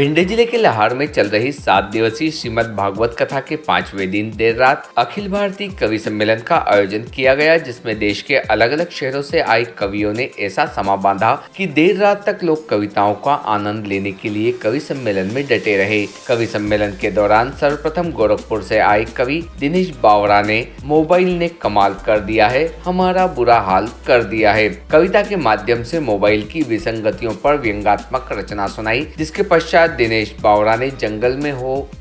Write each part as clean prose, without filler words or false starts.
भिंड जिले के लाहार में चल रही 7 दिवसीय श्रीमद् भागवत कथा के 5वें दिन देर रात अखिल भारतीय कवि सम्मेलन का आयोजन किया गया, जिसमें देश के अलग अलग शहरों से आए कवियों ने ऐसा समा बांधा कि देर रात तक लोग कविताओं का आनंद लेने के लिए कवि सम्मेलन में डटे रहे। कवि सम्मेलन के दौरान सर्वप्रथम गोरखपुर से आए कवि दिनेश बावरा ने मोबाइल ने कमाल कर दिया है, हमारा बुरा हाल कर दिया है कविता के माध्यम से मोबाइल की विसंगतियों पर व्यंग्यात्मक रचना सुनाई, जिसके पश्चात दिनेश बावरा ने जंगल में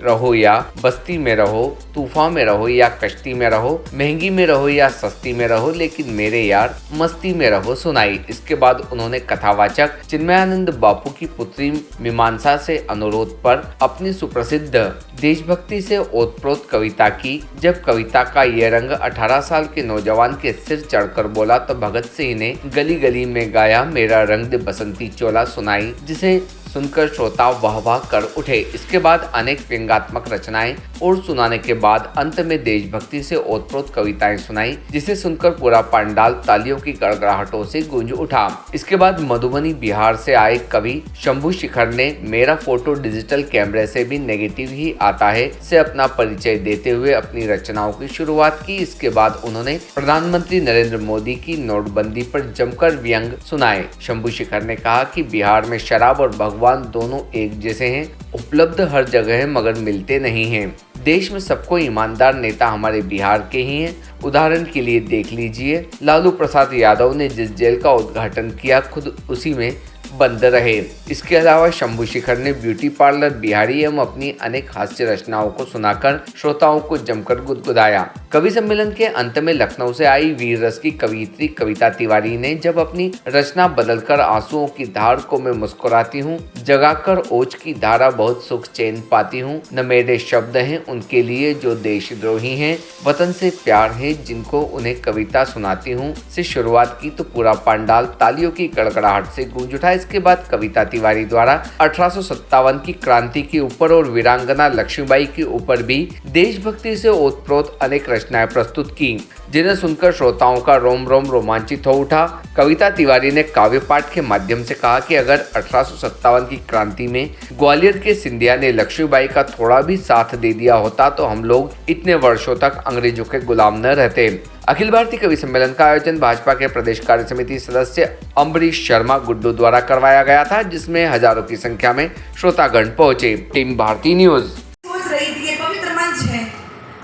रहो या बस्ती में रहो, तूफान में रहो या कश्ती में रहो, महंगी में रहो या सस्ती में रहो, लेकिन मेरे यार मस्ती में रहो सुनाई। इसके बाद उन्होंने कथावाचक चिन्मयानंद बापू की पुत्री मीमांसा से अनुरोध पर अपनी सुप्रसिद्ध देशभक्ति से ओतप्रोत कविता की। जब कविता का ये रंग 18 साल के नौजवान के सिर चढ़कर बोला तो भगत सिंह ने गली गली में गाया मेरा रंग दे बसंती चोला सुनाई, जिसे सुनकर श्रोता वाह वाह कर उठे। इसके बाद अनेक व्यंग्यात्मक रचनाएं और सुनाने के बाद अंत में देशभक्ति से ओतप्रोत कविताएं सुनाई, जिसे सुनकर पूरा पंडाल तालियों की गड़गड़ाहटों से गूंज उठा। इसके बाद मधुबनी बिहार से आए कवि शंभू शिखर ने मेरा फोटो डिजिटल कैमरे से भी नेगेटिव ही आता है से अपना परिचय देते हुए अपनी रचनाओं की शुरुआत की। इसके बाद उन्होंने प्रधानमंत्री नरेंद्र मोदी की नोटबंदी पर जमकर व्यंग सुनाए। शंभू शिखर ने कहा कि बिहार में शराब और भगवान दोनों एक जैसे हैं, उपलब्ध हर जगह है मगर मिलते नहीं हैं। देश में सबको ईमानदार नेता हमारे बिहार के ही हैं। उदाहरण के लिए देख लीजिए, लालू प्रसाद यादव ने जिस जेल का उद्घाटन किया खुद उसी में बंद रहे। इसके अलावा शंभू शिखर ने ब्यूटी पार्लर बिहारी एवं अपनी अनेक हास्य रचनाओं को सुनाकर श्रोताओं को जमकर गुदगुदाया। कवि सम्मेलन के अंत में लखनऊ से आई वीर रस की कवियत्री कविता तिवारी ने जब अपनी रचना बदलकर आंसुओं की धार को मैं मुस्कुराती हूँ, जगाकर ओज की धारा बहुत सुख चैन पाती हूँ, न मेरे शब्द हैं उनके लिए जो देशद्रोही हैं, वतन से प्यार है जिनको उन्हें कविता सुनाती हूँ से शुरुआत की तो पूरा पंडाल तालियों की गड़गड़ाहट से गूंज उठा। इसके बाद कविता तिवारी द्वारा 1857 की क्रांति के ऊपर और वीरांगना लक्ष्मीबाई के ऊपर भी देशभक्ति से ओतप्रोत अनेक रचनाएं प्रस्तुत की, जिन्हें सुनकर श्रोताओं का रोम रोम रोमांचित हो उठा। कविता तिवारी ने काव्य पाठ के माध्यम से कहा कि अगर 1857 की क्रांति में ग्वालियर के सिंधिया ने लक्ष्मीबाई का थोड़ा भी साथ दे दिया होता तो हम लोग इतने वर्षों तक अंग्रेजों के गुलाम न रहते। अखिल भारतीय कवि सम्मेलन का आयोजन भाजपा के प्रदेश कार्य समिति सदस्य अम्बरीश शर्मा गुड्डू द्वारा करवाया गया था, जिसमें हजारों की संख्या में श्रोतागण पहुंचे। Team Bharti news. सोच रही थी ये पवित्र मंच है,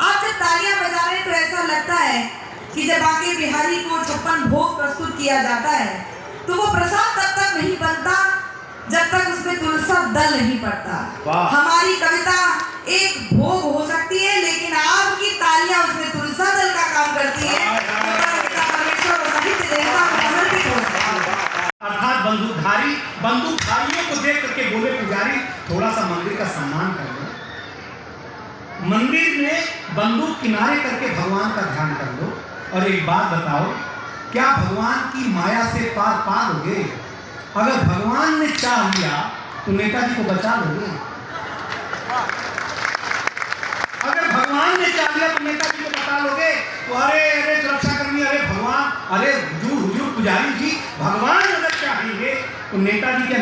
आप जब तालियां बजा रहे हैं तो ऐसा लगता है कि जब आके बिहारी को 56 भोग प्रस्तुत किया जाता है तो वो प्रसाद तब तक नहीं बनता जब तक उसमें तुलसा दल नहीं पड़ता। हमारी कविता एक भोग हो सकती है, लेकिन आपकी तालियां उसमें तुलसा दल का काम करती है, परमेश्वर और साहित्य देवता को समर्पित हो सकती है। अर्थात बंदूकधारियों को देख करके बोले पुजारी थोड़ा सा मंदिर का सम्मान कर लो, मंदिर में बंदूक किनारे करके भगवान का ध्यान कर लो। और एक बात बताओ, क्या भगवान की माया से पार पाओगे? अगर भगवान ने चाह लिया तो नेताजी को बचा लोगे। अगर भगवान ने चाह लिया तो नेताजी को बचा लोगे। तो अरे सुरक्षा कर्मी, अरे भगवान, अरे हुजूर पुजारी जी, भगवान अगर चाहेंगे तो नेताजी के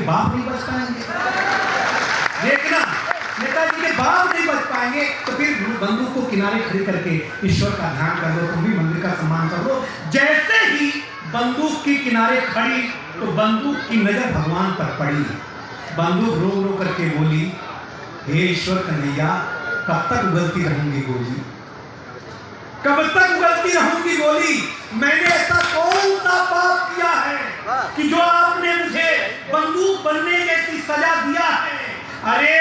बाप नहीं बच पाएंगे। देखना, नेताजी के बाप नहीं बच पाएंगे तो फिर बंदूक को किनारे खड़ी करके ईश्वर का ध्यान कर लो, तुम भी मंदिर का सम्मान कर लो। जैसे ही बंदूक की किनारे खड़ी तो बंदूक की नजर भगवान पर पड़ी। बंदूक रो रो करके बोली, हे ईश्वर कन्हैया, कब तक उगलती रहूंगी गोली, कब तक उगलती रहूंगी गोली? मैंने ऐसा कौन सा पाप किया है कि जो आपने मुझे बंदूक बनने जैसी सजा दिया है? अरे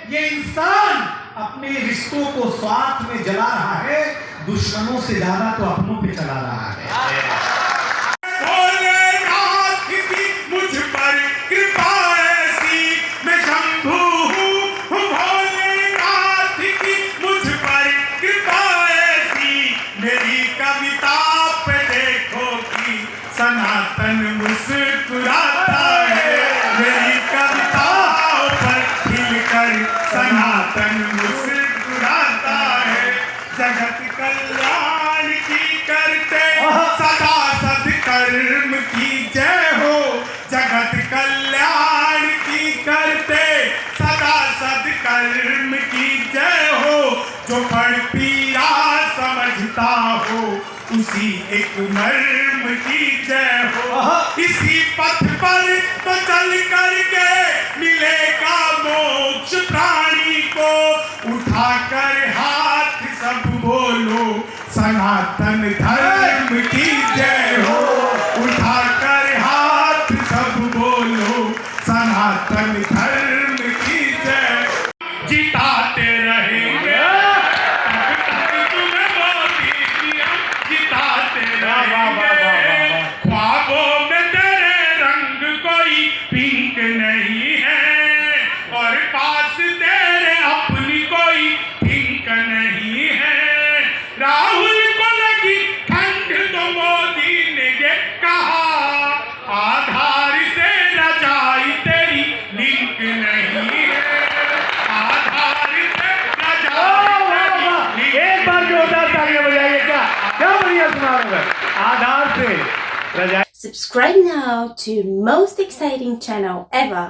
ये इंसान अपने रिश्तों को स्वार्थ में जला रहा है, दुश्मनों से ज्यादा तो अपनों पे चला रहा है। मुझ पर कृपा ऐसी, मैं शंभू हूँ, भोलेनाथ की मुझ पर कृपा ऐसी, मेरी कविता पे देखो कि सनातन मुस्कुराता है, मेरी कविताओं पर खिलकर सनातन मुस्कुराता है। जगत कल्याण की करते सदा सत्कर्म की जय हो, जगत कल्याण की करते करता हो उसी एक मर्म की जय हो। इसी पथ पर तो चल करके मिलेगा मोक्ष प्राणी को। उठाकर हाथ सब बोलो सनातन धर्म की जय हो। उठाकर हाथ सब बोलो सनातन धर्म की जय। जिताते रहेंगे तब तक तुम्हें मोदी जी हम जिताते रहेंगे। ख्वाबों में तेरे रंग कोई पिंक नहीं है और पास तेरे अपनी कोई पिंक नहीं है। राहुल को लगी ठंड तो मोदी ने ये कहा आधार से रजाई तेरी लिंक नहीं है। आधार से रजाई एक बार जोरदार तालियां बजाइए। क्या बढ़िया सुना रहे हैं। आधार से रजाई। Subscribe now to most exciting channel ever.